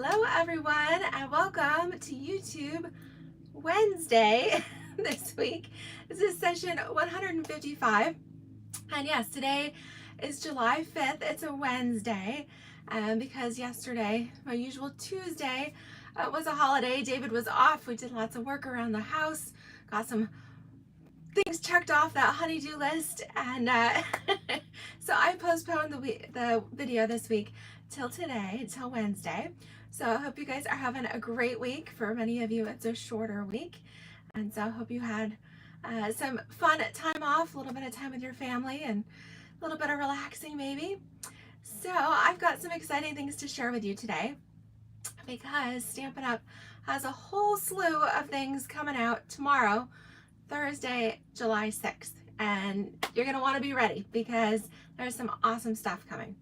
Hello everyone and welcome to YouTube Wednesday this week. This is session 155 and yes, today is July 5th. It's a Wednesday because yesterday, my usual Tuesday, was a holiday. David was off. We did lots of work around the house, got some things checked off that honey-do list, and so I postponed the video this week till today, till Wednesday. So I hope you guys are having a great week. For many of you, it's a shorter week, and so I hope you had some fun time off, a little bit of time with your family, and a little bit of relaxing maybe. So I've got some exciting things to share with you today because Stampin' Up! Has a whole slew of things coming out tomorrow, Thursday, July 6th, and you're going to want to be ready because there's some awesome stuff coming.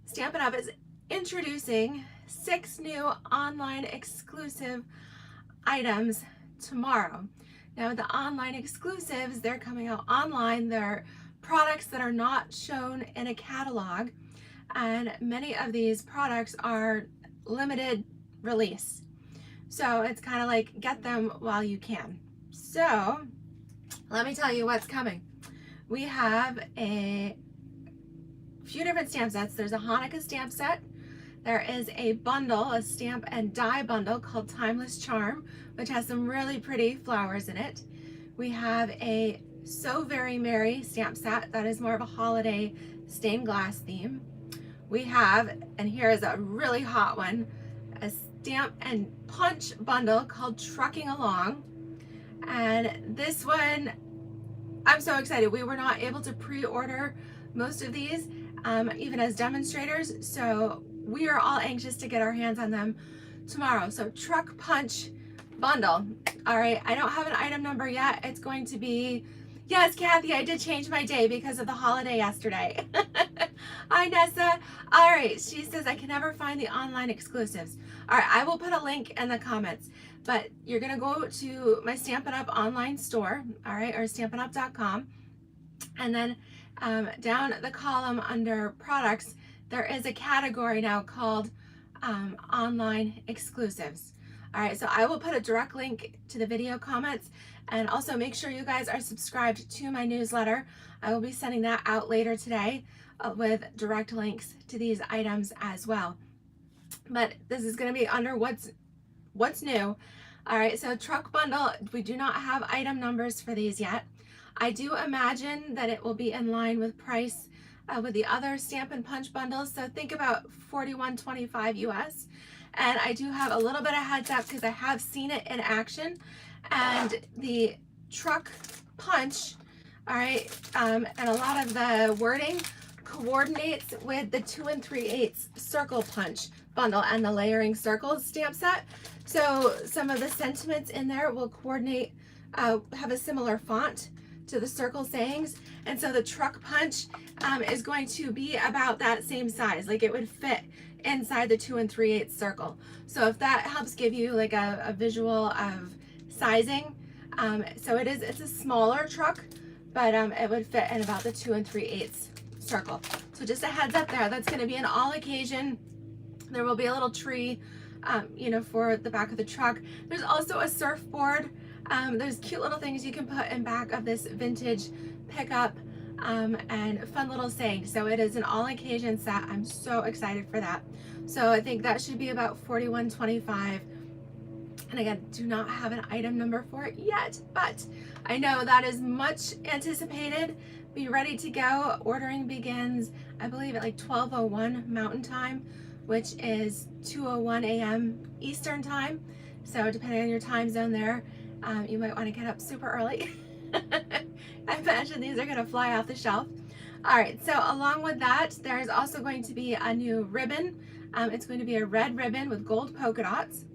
Stampin' Up! Is introducing 6 new online exclusive items tomorrow. Now the online exclusives, they're coming out online. They're products that are not shown in a catalog, and many of these products are limited release. So it's kind of like get them while you can. So let me tell you what's coming. We have a few different stamp sets. There's a Hanukkah stamp set. There is a bundle, a stamp and die bundle called Timeless Charm, which has some really pretty flowers in it. We have a So Very Merry stamp set that is more of a holiday stained glass theme. We have, and here is a really hot one, a stamp and punch bundle called Trucking Along. And this one, I'm so excited. We were not able to pre-order most of these, even as demonstrators, so we are all anxious to get our hands on them tomorrow. So Truck Punch bundle. All right, I don't have an item number yet. It's going to be, yes, Kathy, I did change my day because of the holiday yesterday. Hi, Nessa. All right, she says, I can never find the online exclusives. All right, I will put a link in the comments, but you're gonna go to my Stampin' Up! Online store, all right, or stampinup.com, and then down the column under products, there is a category now called online exclusives. All right, so I will put a direct link to the video comments, and also make sure you guys are subscribed to my newsletter. I will be sending that out later today with direct links to these items as well. But this is going to be under what's new. All right, so truck bundle, we do not have item numbers for these yet. I do imagine that it will be in line with price with the other Stampin' Punch bundles. So think about $41.25 US. And I do have a little bit of heads up because I have seen it in action. And the Truck Punch, all right, and a lot of the wording coordinates with the 2 3/8 circle punch bundle and the layering circles stamp set. So some of the sentiments in there will coordinate, have a similar font to the circle sayings, and so the Truck Punch is going to be about that same size, like it would fit inside the 2 3/8 circle. So if that helps give you like a visual of sizing, so it's a smaller truck, but it would fit in about the 2 3/8 circle. So just a heads up there, that's going to be an all occasion. There will be a little tree, you know, for the back of the truck. There's also a surfboard. There's cute little things you can put in back of this vintage pickup, and fun little sayings. So it is an all occasion set. I'm so excited for that. So I think that should be about $41.25. And again, do not have an item number for it yet, but I know that is much anticipated. Be ready to go. Ordering begins, I believe, at like 12:01 Mountain Time, which is 2:01 a.m. Eastern Time. So depending on your time zone there, you might want to get up super early. I imagine these are going to fly off the shelf. All right, so along with that, there's also going to be a new ribbon. It's going to be a red ribbon with gold polka dots.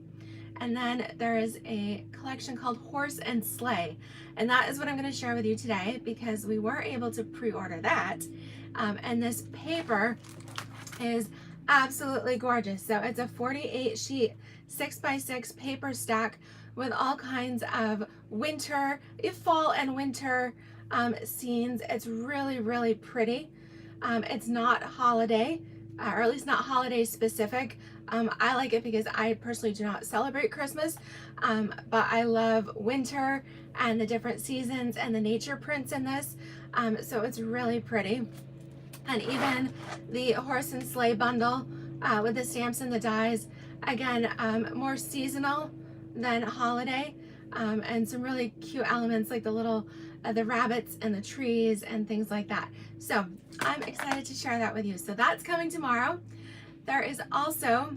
And then there is a collection called Horse and Sleigh. And that is what I'm going to share with you today because we were able to pre-order that. And this paper is absolutely gorgeous. So it's a 48 sheet 6x6 paper stack with all kinds of winter, fall and winter scenes. It's really, really pretty. It's not holiday, or at least not holiday specific. I like it because I personally do not celebrate Christmas, but I love winter and the different seasons and the nature prints in this. So it's really pretty. And even the horse and sleigh bundle with the stamps and the dies, again, more seasonal than holiday, and some really cute elements like the little the rabbits and the trees and things like that. So I'm excited to share that with you. So that's coming tomorrow. There is also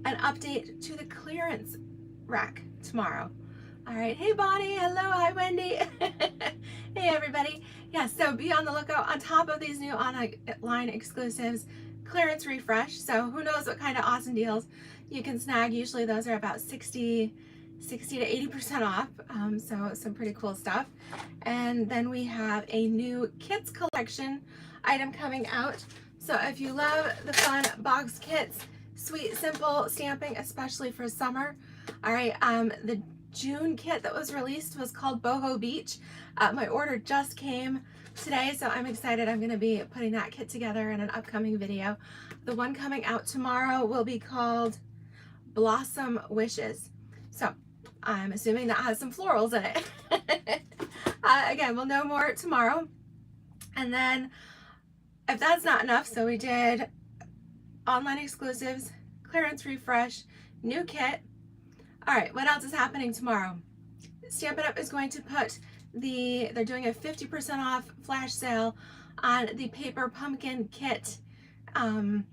an update to the clearance rack tomorrow. All right, hey Bonnie, hello, hi Wendy. Hey everybody. Yeah, so be on the lookout on top of these new online exclusives, clearance refresh. So who knows what kind of awesome deals you can snag. Usually those are about 60 to 80% off. So some pretty cool stuff. And then we have a new kits collection item coming out. So if you love the fun box kits, sweet, simple stamping, especially for summer. All right, the June kit that was released was called Boho Beach. My order just came today, so I'm excited. I'm going to be putting that kit together in an upcoming video. The one coming out tomorrow will be called Blossom Wishes. So I'm assuming that has some florals in it. Again, we'll know more tomorrow. And then if that's not enough, so we did online exclusives, clearance refresh, new kit. All right, what else is happening tomorrow? Stampin' Up! Is going to put they're doing a 50% off flash sale on the paper pumpkin kit, the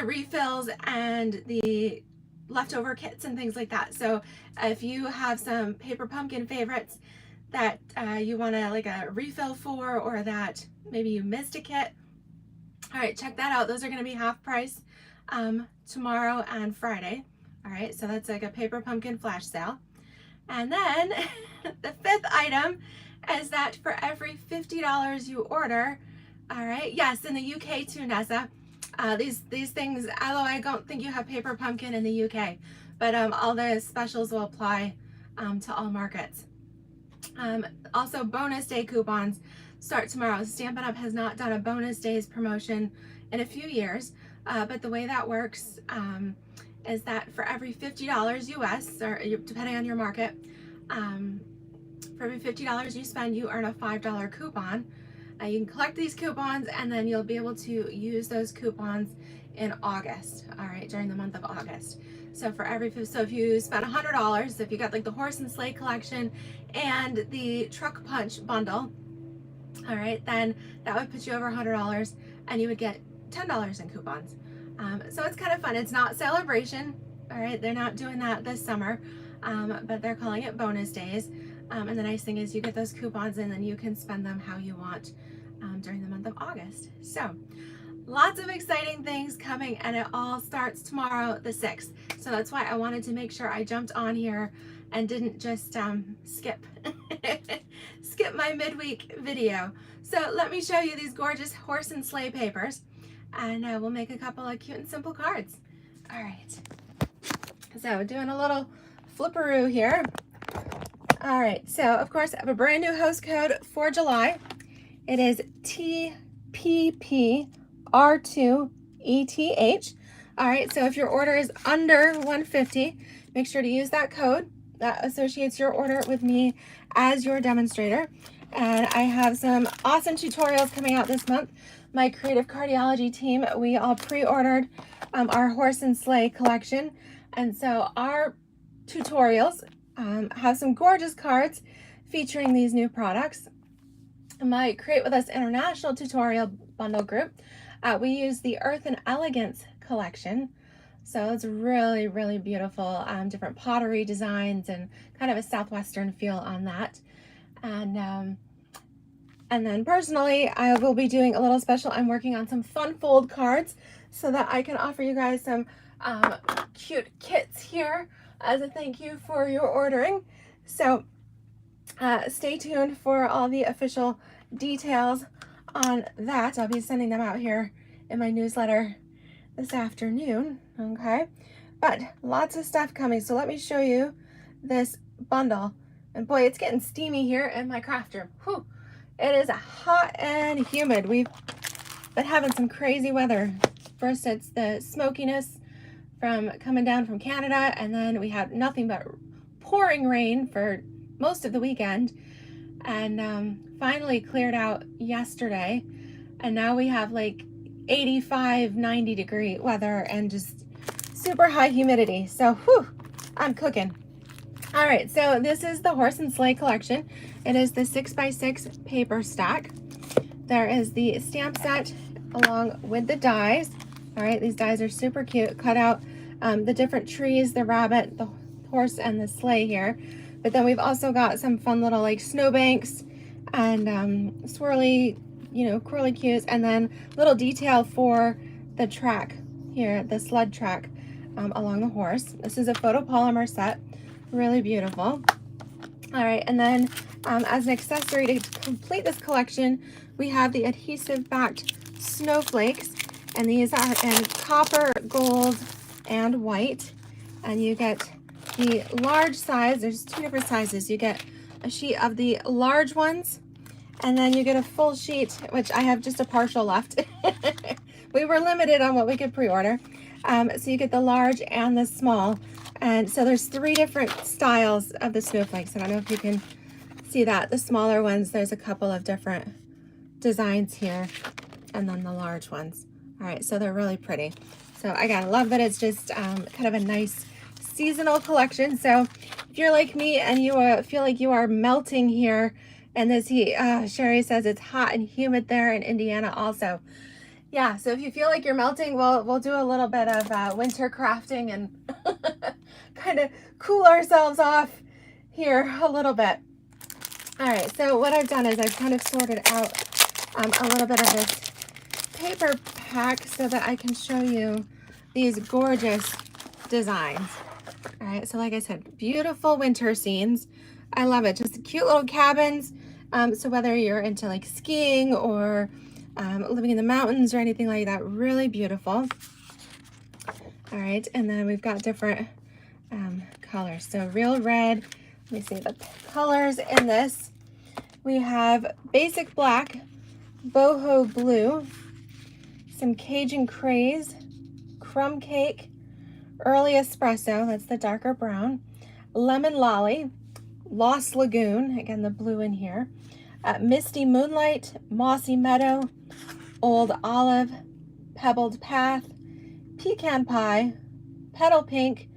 refills and the leftover kits and things like that. So if you have some paper pumpkin favorites that you want to like a refill for, or that maybe you missed a kit, all right, check that out. Those are going to be half price tomorrow and Friday. All right, so that's like a paper pumpkin flash sale. And then the fifth item is that for every $50 you order, all right, yes, in the UK too, Nessa, these things, although I don't think you have paper pumpkin in the UK, but all the specials will apply to all markets. Also, bonus day coupons start tomorrow. Stampin' Up! Has not done a bonus days promotion in a few years, but the way that works is that for every $50 US, or depending on your market, for every $50 you spend, you earn a $5 coupon. You can collect these coupons, and then you'll be able to use those coupons in August, all right, during the month of August. So for so if you spend $100, if you got like the horse and sleigh collection and the truck punch bundle, all right, then that would put you over $100, and you would get $10 in coupons. So it's kind of fun. It's not celebration, all right, they're not doing that this summer, but they're calling it bonus days. And the nice thing is you get those coupons, and then you can spend them how you want during the month of August. So lots of exciting things coming, and it all starts tomorrow, the 6th. So that's why I wanted to make sure I jumped on here and didn't just skip skip my midweek video. So let me show you these gorgeous horse and sleigh papers, and we'll make a couple of cute and simple cards. All right, so doing a little flipperoo here. All right, so of course I have a brand new host code for July. It is TPPR2ETH. All right, so if your order is under 150, make sure to use that code. That associates your order with me as your demonstrator. And I have some awesome tutorials coming out this month. My Creative Cardiology Team, we all pre-ordered our horse and sleigh collection. And so our tutorials have some gorgeous cards featuring these new products. My Create With Us International tutorial bundle group, we use the Earthen Elegance collection. So it's really, really beautiful, different pottery designs and kind of a Southwestern feel on that. And then personally, I will be doing a little special. I'm working on some fun fold cards so that I can offer you guys some cute kits here as a thank you for your ordering. So stay tuned for all the official details on that. I'll be sending them out here in my newsletter this afternoon, okay? But lots of stuff coming. So let me show you this bundle. And boy, it's getting steamy here in my craft room. Whew. It is hot and humid. We've been having some crazy weather First, it's the smokiness from coming down from Canada, and then we had nothing but pouring rain for most of the weekend, and finally cleared out yesterday, and now we have like 85, 90 degree weather and just super high humidity. So whew, I'm cooking. All right, so this is the Horse and Sleigh collection. It is the 6x6 paper stack. There is the stamp set along with the dies. All right, these dies are super cute. Cut out the different trees, the rabbit, the horse, and the sleigh here. But then we've also got some fun little like snowbanks and swirly, you know, curly cues, and then little detail for the track here, the sled track along the horse. This is a photopolymer set, really beautiful. All right, and then as an accessory to complete this collection, we have the adhesive backed snowflakes, and these are in copper, gold, and white. And you get the large size. There's two different sizes. You get a sheet of the large ones, and then you get a full sheet, which I have just a partial left. We were limited on what we could pre-order. So you get the large and the small. And so there's three different styles of the snowflakes. I don't know if you can see that. The smaller ones, there's a couple of different designs here, and then the large ones. All right, so they're really pretty. So again, I love that it's just kind of a nice seasonal collection. So if you're like me and you feel like you are melting here in this heat, Sherry says it's hot and humid there in Indiana also. Yeah, so if you feel like you're melting, we'll do a little bit of winter crafting and kind of cool ourselves off here a little bit. All right, so what I've done is I've kind of sorted out a little bit of this paper pack so that I can show you these gorgeous designs. All right, so like I said, beautiful winter scenes. I love it, just cute little cabins. So whether you're into like skiing or living in the mountains or anything like that, really beautiful. All right, and then we've got different colors. So real red, let me see the colors in this. We have basic black, boho blue, some Cajun craze, crumb cake, early espresso, that's the darker brown, lemon lolly, lost lagoon, again the blue in here, misty moonlight, mossy meadow, old olive, pebbled path, pecan pie, petal pink,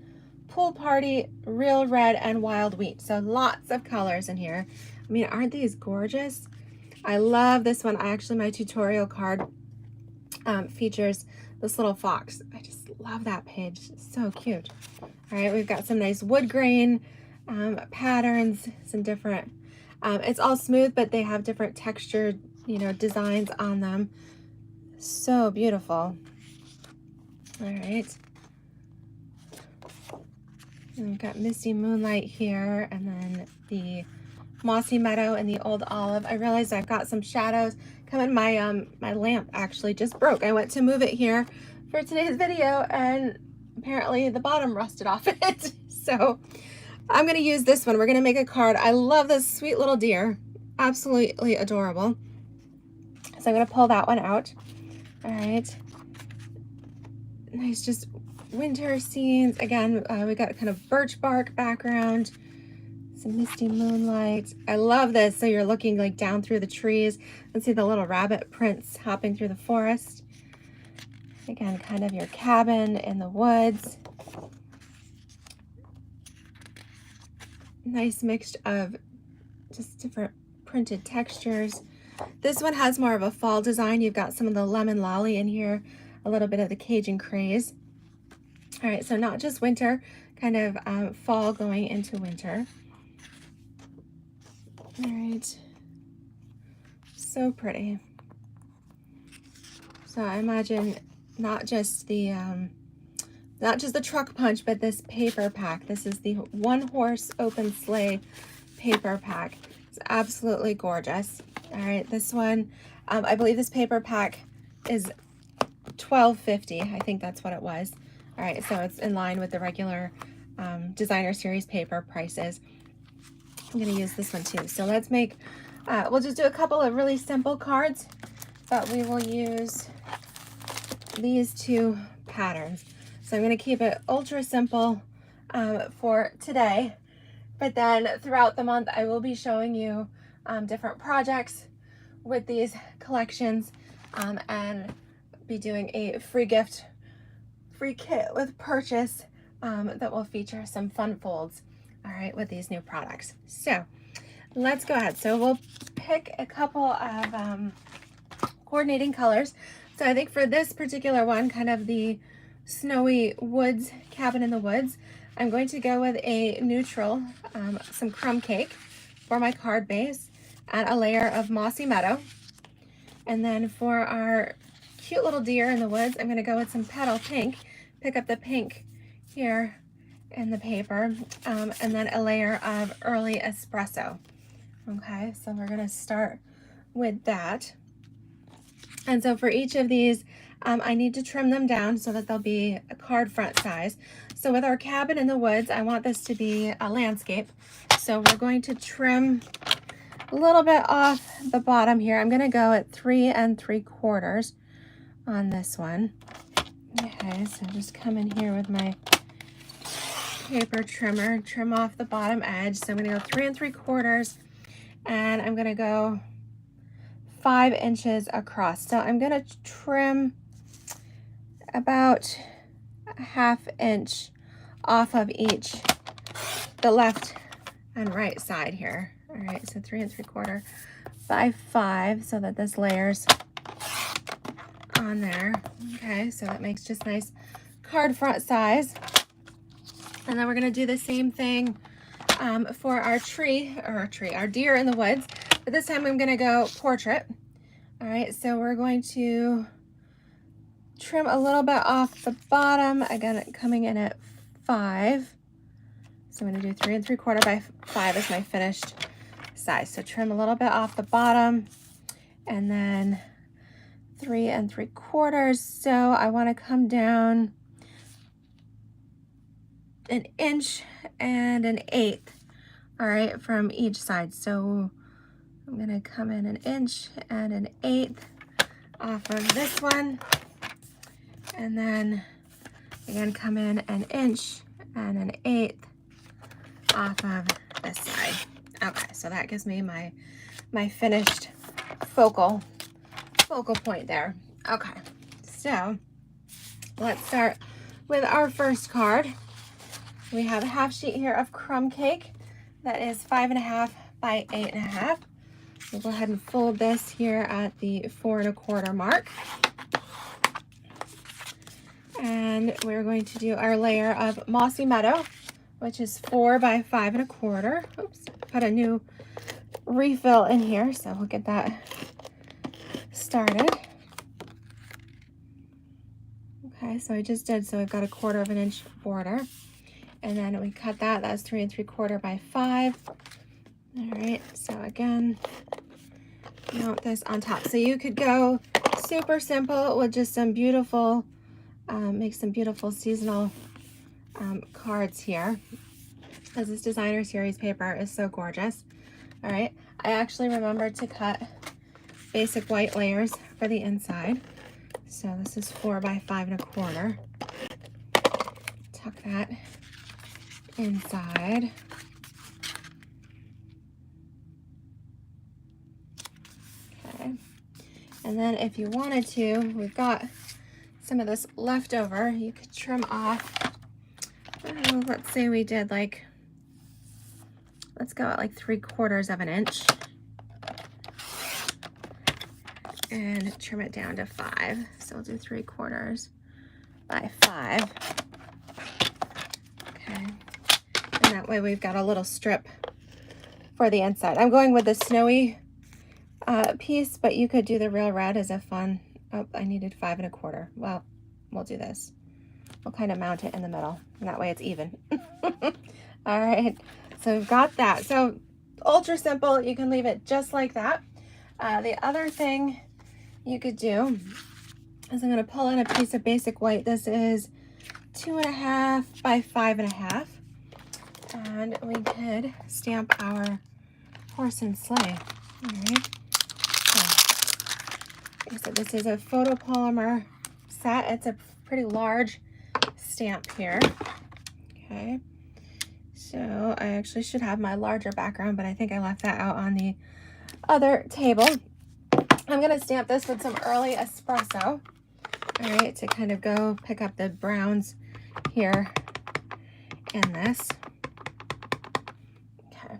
pool party, real red, and wild wheat. So lots of colors in here. I mean, aren't these gorgeous? I love this one. My tutorial card features this little fox. I just love that page. It's so cute. All right, we've got some nice wood grain patterns, some different, it's all smooth, but they have different textured, you know, designs on them. So beautiful. All right. And we've got misty moonlight here, and then the mossy meadow and the old olive. I realized I've got some shadows coming. My lamp actually just broke. I went to move it here for today's video, and apparently the bottom rusted off it. So I'm going to use this one. We're going to make a card. I love this sweet little deer. Absolutely adorable. So I'm going to pull that one out. All right. Nice, just winter scenes. Again, we got kind of birch bark background, some misty moonlight. I love this. So you're looking like down through the trees and see the little rabbit prints hopping through the forest. Again, kind of your cabin in the woods. Nice mix of just different printed textures. This one has more of a fall design. You've got some of the lemon lolly in here, a little bit of the Cajun craze. All right, so not just winter, kind of fall going into winter. All right, so pretty. So I imagine not just the truck punch, but this paper pack. This is the one horse open sleigh paper pack. It's absolutely gorgeous. All right, this one, I believe this paper pack is $12.50. I think that's what it was. All right, so it's in line with the regular designer series paper prices. I'm gonna use this one too. So let's make, we'll just do a couple of really simple cards, but we will use these two patterns. So I'm going to keep it ultra simple for today, but then throughout the month I will be showing you different projects with these collections and be doing a free gift, free kit with purchase that will feature some fun folds, all right, with these new products. So let's go ahead. So we'll pick a couple of coordinating colors. So I think for this particular one, kind of the snowy woods, cabin in the woods, I'm going to go with a neutral, some crumb cake for my card base, and a layer of mossy meadow. And then for our cute little deer in the woods, I'm going to go with some petal pink, pick up the pink here in the paper, and then a layer of early espresso. Okay, so we're going to start with that. And so for each of these, I need to trim them down so that they'll be a card front size. So with our cabin in the woods, I want this to be a landscape. So we're going to trim a little bit off the bottom here. I'm going to go at 3 3/4 on this one. Okay, so just come in here with my paper trimmer, trim off the bottom edge. So I'm going to go 3 3/4, and I'm going to go 5 inches across. So I'm going to trim about a 1/2 inch off of each, the left and right side here. All right, so 3 3/4 by 5, so that this layers on there. Okay, so that makes just nice card front size. And then we're going to do the same thing for our our deer in the woods. But this time I'm going to go portrait. All right, so we're going to trim a little bit off the bottom. I got it coming in at 5. So I'm going to do 3 3/4 by 5 as my finished size. So trim a little bit off the bottom, and then 3 3/4. So I want to come down 1 inch and 1/8. All right, from each side. So I'm going to come in 1 inch and 1/8 off of this one, and then again come in 1 inch and 1/8 off of this side. Okay, so that gives me my finished focal point there. Okay, so let's start with our first card. We have a 1/2 sheet here of crumb cake that is 5 1/2 by 8 1/2. We'll go ahead and fold this here at the 4 1/4 mark. And we're going to do our layer of mossy meadow, which is 4 by 5 1/4. Oops, put a new refill in here, so we'll get that started. Okay, so I just did, so we've got 1/4 of an inch border. And then we cut that, that's 3 3/4 by 5. All right, so again, mount this on top. So you could go super simple with just some beautiful, make some beautiful seasonal cards here, as this designer series paper is so gorgeous. All right, I actually remembered to cut basic white layers for the inside. So this is 4 by 5 1/4. Tuck that inside. Okay, and then if you wanted to, we've got some of this left over, you could trim off, let's say we did like, let's go at like 3/4 of an inch and trim it down to 5. So we'll do 3/4 by 5. Okay, and that way we've got a little strip for the inside. I'm going with the snowy piece, but you could do the real red as a fun, oh, I needed 5 1/4. Well, we'll do this. We'll kind of mount it in the middle, and that way it's even. All right, so we've got that. So ultra simple, you can leave it just like that. The other thing you could do is I'm going to pull in a piece of basic white. This is 2 1/2 by 5 1/2, and we could stamp our horse and sleigh. All right. So this is a photopolymer set. It's a pretty large stamp here. Okay, so I actually should have my larger background, but I think I left that out on the other table. I'm gonna stamp this with some early espresso. All right, to kind of go pick up the browns here in this. Okay.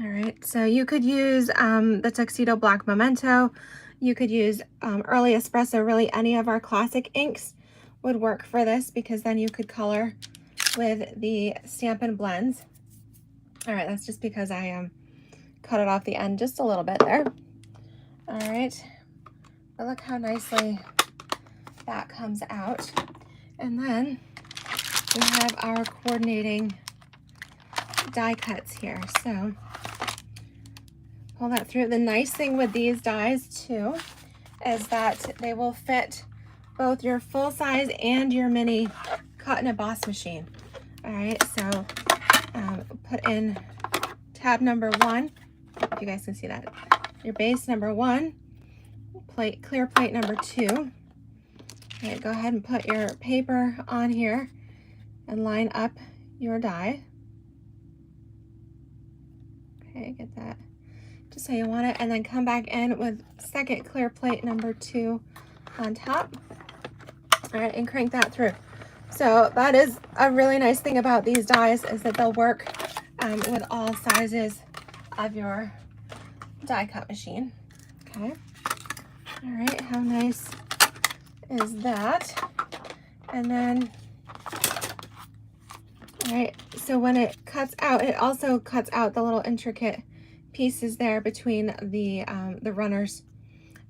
All right, so you could use the Tuxedo Black Memento. You could use early espresso. Really, any of our classic inks would work for this, because then you could color with the Stampin' blends. All right, that's just because I cut it off the end just a little bit there. All right, but look how nicely that comes out. And then we have our coordinating die cuts here. So pull that through. The nice thing with these dies too is that they will fit both your full size and your mini cut in a boss machine. All right, so put in tab number 1, if you guys can see that. Your base number 1, plate, clear plate number 2. All right, go ahead and put your paper on here and line up your die. Okay, get that just how you want it, and then come back in with second clear plate number 2 on top. All right, and crank that through. So that is a really nice thing about these dies, is that they'll work with all sizes of your die cut machine. Okay. All right, how nice is that? And then, all right, so when it cuts out, it also cuts out the little intricate pieces there between the runners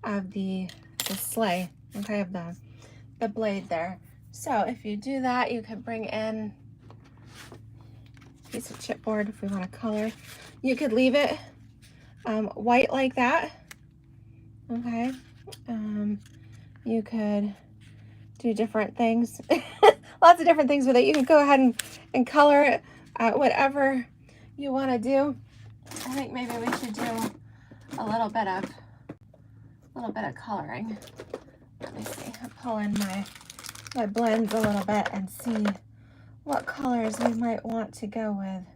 of the sleigh, okay, of the blade there. So if you do that, you could bring in a piece of chipboard if we want to color. You could leave it white like that, okay. You could do different things, lots of different things with it. You can go ahead and color it whatever you want to do. I think maybe we should do a little bit of coloring. Let me see. I'll pull in my blends a little bit and see what colors we might want to go with.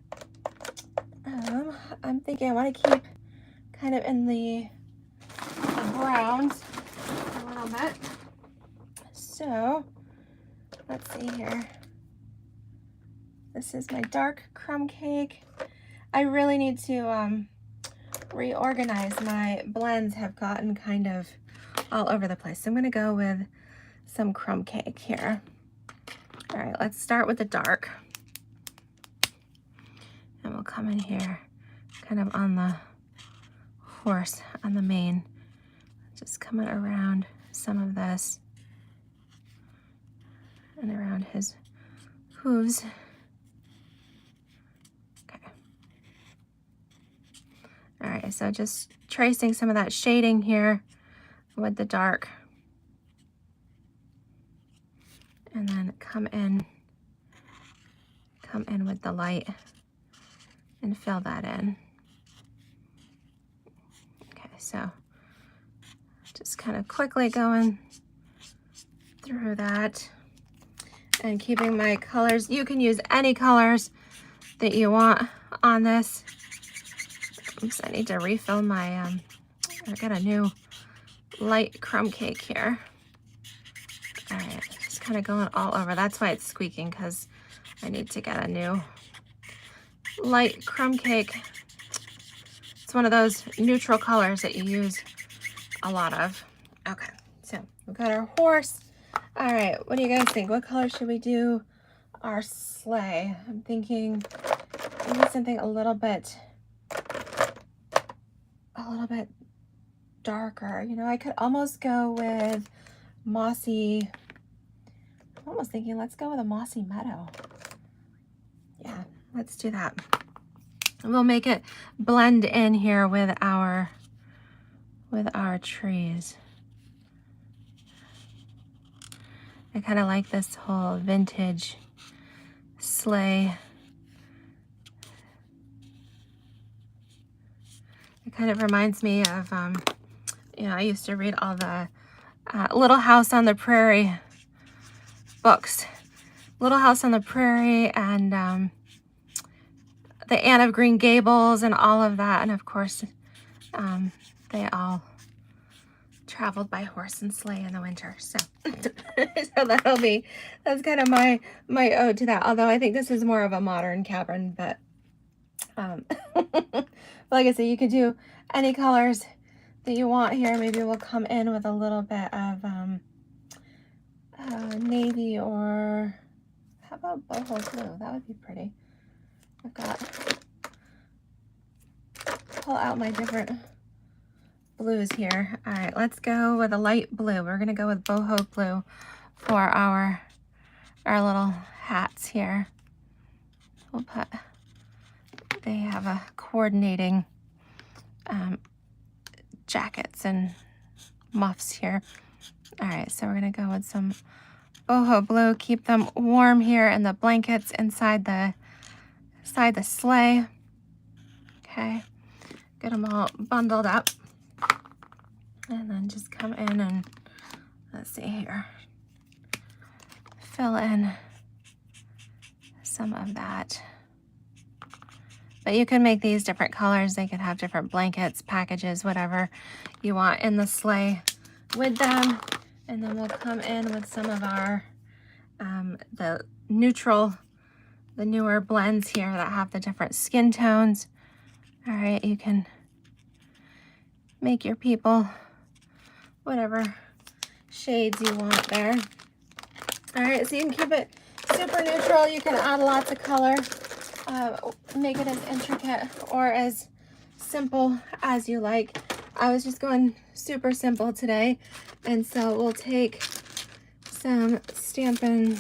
I'm thinking I want to keep kind of in the browns a little bit. So let's see here. This is my dark crumb cake. I really need to reorganize. My blends have gotten kind of all over the place. So I'm gonna go with some crumb cake here. All right, let's start with the dark. And we'll come in here kind of on the horse, on the mane. Just coming around some of this and around his hooves. Okay. All right, so just tracing some of that shading here with the dark. And then come in with the light and fill that in. Okay, so just kind of quickly going through that and keeping my colors. You can use any colors that you want on this. Oops, I need to refill my, I got a new light crumb cake here. All right, just kind of going all over. That's why it's squeaking, because I need to get a new light crumb cake. It's one of those neutral colors that you use a lot of. Okay, so we've got our horse. All right, what do you guys think? What color should we do our sleigh? I'm thinking maybe something a little bit darker. You know, I could almost go with mossy. I'm almost thinking let's go with a mossy meadow. Yeah, let's do that. And we'll make it blend in here with our trees. I kind of like this whole vintage sleigh. It kind of reminds me of, you know, I used to read all the Little House on the Prairie books. Little House on the Prairie and the Anne of Green Gables and all of that. And of course, they all traveled by horse and sleigh in the winter. So, so that's kind of my ode to that. Although I think this is more of a modern cabin, but like I said, you could do any colors that you want here. Maybe we'll come in with a little bit of navy, or how about boho blue? That would be pretty. I've got, pull out my different blues here. All right, let's go with a light blue. We're gonna go with boho blue for our little hats here. We'll put, they have a coordinating jackets and muffs here. All right, so we're gonna go with some boho blue, keep them warm here in the blankets inside the sleigh. Okay, get them all bundled up. And then just come in and, let's see here, fill in some of that. But you can make these different colors. They could have different blankets, packages, whatever you want in the sleigh with them. And then we'll come in with some of our, the newer blends here that have the different skin tones. All right, you can make your people whatever shades you want there. All right, so you can keep it super neutral. You can add lots of color, make it as intricate or as simple as you like. I was just going super simple today, and so we'll take some Stampin'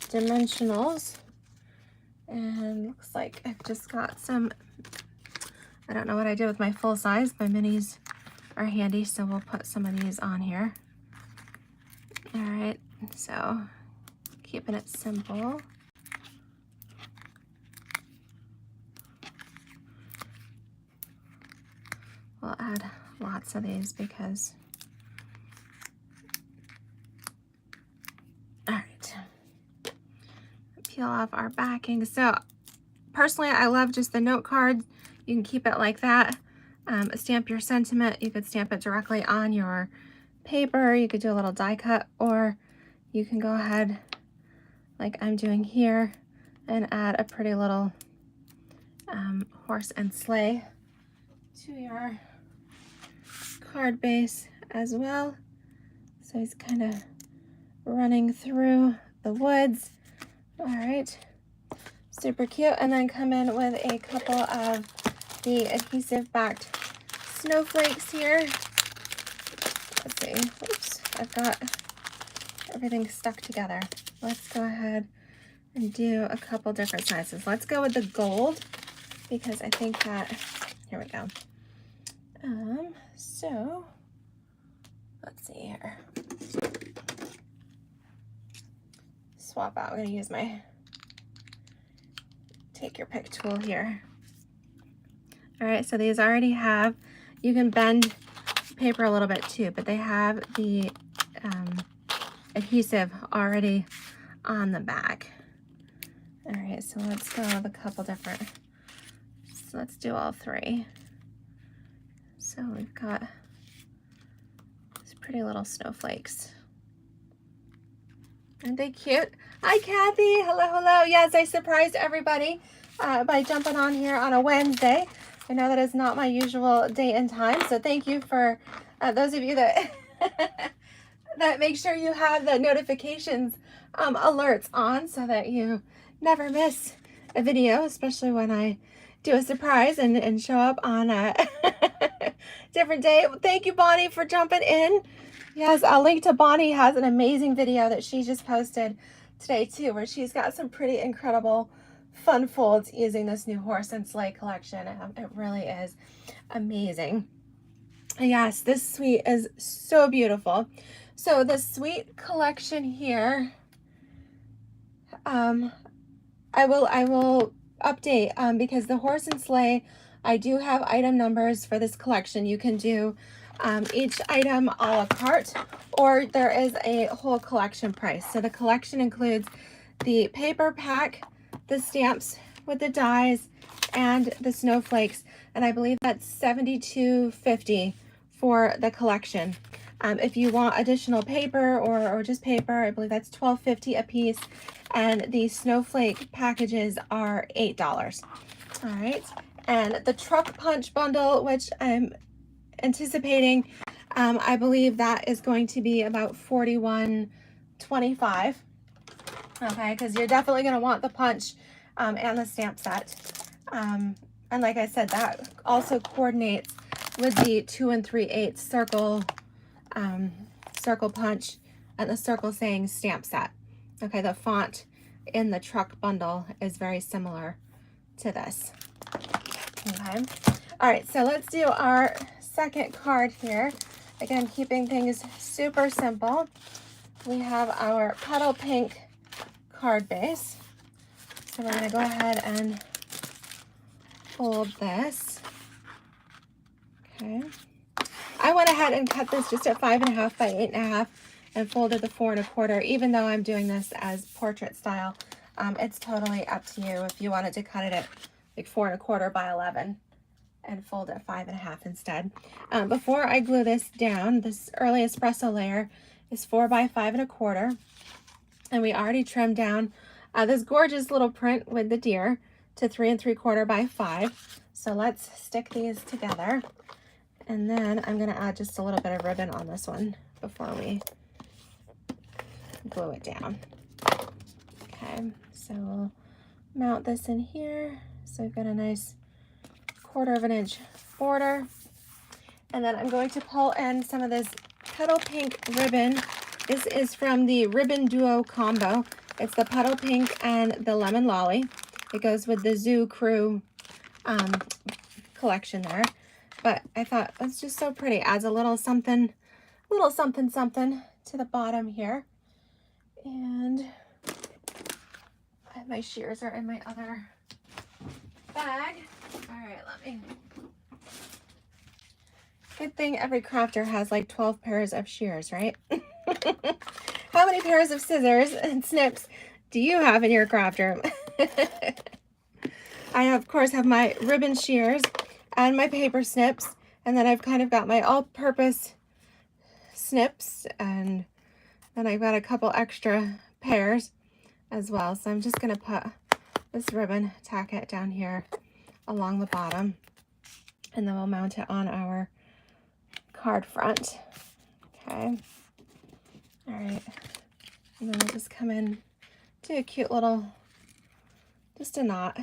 Dimensionals, and looks like I've just got some, I don't know what I did with my full size. My minis are handy, so we'll put some of these on here. All right, so keeping it simple. We'll add lots of these because, all right, peel off our backing. So personally, I love just the note card. You can keep it like that. Stamp your sentiment. You could stamp it directly on your paper. You could do a little die cut, or you can go ahead like I'm doing here and add a pretty little horse and sleigh to your card base as well. So he's kind of running through the woods. All right, super cute. And then come in with a couple of the adhesive backed snowflakes here. Let's see, oops, I've got everything stuck together. Let's go ahead and do a couple different sizes. Let's go with the gold because I think that, here we go. So let's see here. Swap out, I'm gonna use my take your pick tool here. All right, so these already have, you can bend paper a little bit too, but they have the adhesive already on the back. All right, so let's go with a couple different, so let's do all three. So we've got these pretty little snowflakes. Aren't they cute? Hi, Kathy. Hello, hello. Yes, I surprised everybody by jumping on here on a Wednesday. I know that is not my usual date and time, so thank you for those of you that that make sure you have the notifications alerts on so that you never miss a video, especially when I do a surprise and show up on a different day. Thank you, Bonnie, for jumping in. Yes, a link to Bonnie has an amazing video that she just posted today too, where she's got some pretty incredible fun folds using this new horse and sleigh collection. It really is amazing. Yes, this suite is so beautiful. So the suite collection here, I will update because the horse and sleigh, I do have item numbers for this collection. You can do each item a la carte, or there is a whole collection price. So the collection includes the paper pack, the stamps with the dies, and the snowflakes, and I believe that's $72.50 for the collection. If you want additional paper or just paper, I believe that's $12.50 a piece, and the snowflake packages are $8. All right, and the truck punch bundle, which I'm anticipating, I believe that is going to be about $41.25. Okay, because you're definitely going to want the punch and the stamp set. And like I said, that also coordinates with the 2 3/8 circle circle punch and the circle saying stamp set. Okay, the font in the truck bundle is very similar to this. Okay, all right, so let's do our second card here. Again, keeping things super simple. We have our petal pink card base. So we're going to go ahead and fold this. Okay. I went ahead and cut this just at 5.5 by 8.5 and folded the 4 1/4, even though I'm doing this as portrait style. It's totally up to you if you wanted to cut it at like 4 1/4 by 11 and fold it 5.5 instead. Before I glue this down, this early espresso layer is 4 by 5 1/4. And we already trimmed down this gorgeous little print with the deer to 3 3/4 by 5. So let's stick these together. And then I'm going to add just a little bit of ribbon on this one before we glue it down. Okay, so we'll mount this in here. So we've got a nice 1/4 inch border. And then I'm going to pull in some of this petal pink ribbon. This is from the Ribbon Duo combo. It's the petal pink and the lemon lolly. It goes with the Zoo Crew collection there. But I thought that's just so pretty. Adds a little something to the bottom here. And my shears are in my other bag. All right, let me. Good thing every crafter has like 12 pairs of shears, right? How many pairs of scissors and snips do you have in your craft room? I, of course, have my ribbon shears and my paper snips, and then I've kind of got my all-purpose snips, and then I've got a couple extra pairs as well. So I'm just going to put this ribbon, tack it down here along the bottom, and then we'll mount it on our card front. Okay. All right. And then we'll just come in, do a cute little, just a knot.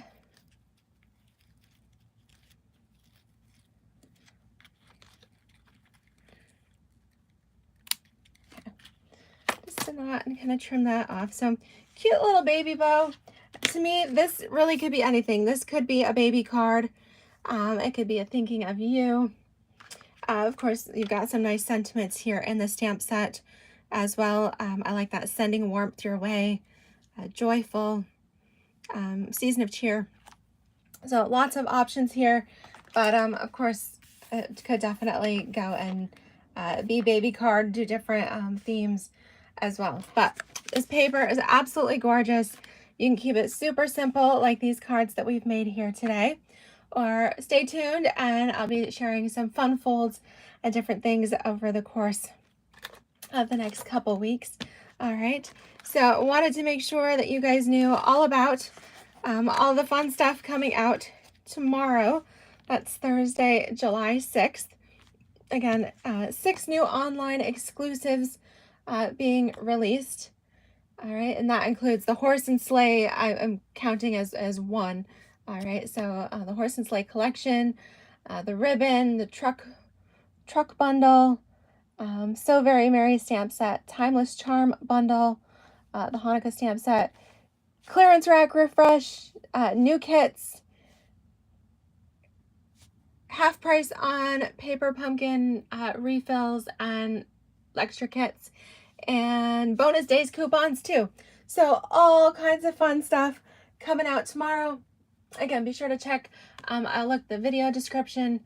Okay. Just a knot and kind of trim that off. So cute little baby bow. To me, this really could be anything. This could be a baby card. It could be a thinking of you. Of course, you've got some nice sentiments here in the stamp set as well. I like that sending warmth your way, joyful, season of cheer. So lots of options here, but of course, it could definitely go and be baby card, do different themes as well. But this paper is absolutely gorgeous. You can keep it super simple like these cards that we've made here today. Or stay tuned and I'll be sharing some fun folds and different things over the course of the next couple weeks. All right, so wanted to make sure that you guys knew all about all the fun stuff coming out tomorrow. That's Thursday, July 6th. Again, 6 new online exclusives being released. All right, and that includes the horse and sleigh. I'm counting as one. All right, so the horse and sleigh collection, the ribbon, the truck bundle, So Very Merry stamp set, timeless charm bundle, the Hanukkah stamp set, clearance rack refresh, new kits, half price on paper pumpkin refills and extra kits, and bonus days coupons too. So all kinds of fun stuff coming out tomorrow. Again, be sure to check, I'll look the video description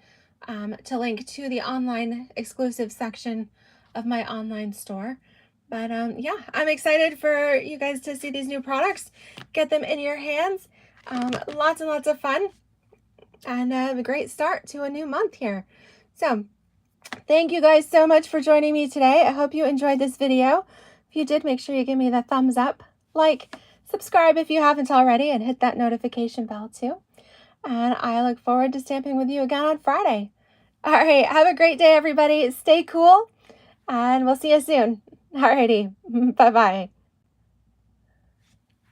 to link to the online exclusive section of my online store. But yeah, I'm excited for you guys to see these new products, get them in your hands. Lots and lots of fun, and a great start to a new month here. So thank you guys so much for joining me today. I hope you enjoyed this video. If you did, make sure you give me the thumbs up, like, subscribe if you haven't already, and hit that notification bell too. And I look forward to stamping with you again on Friday. All right, have a great day, everybody. Stay cool, and we'll see you soon. All righty, bye-bye.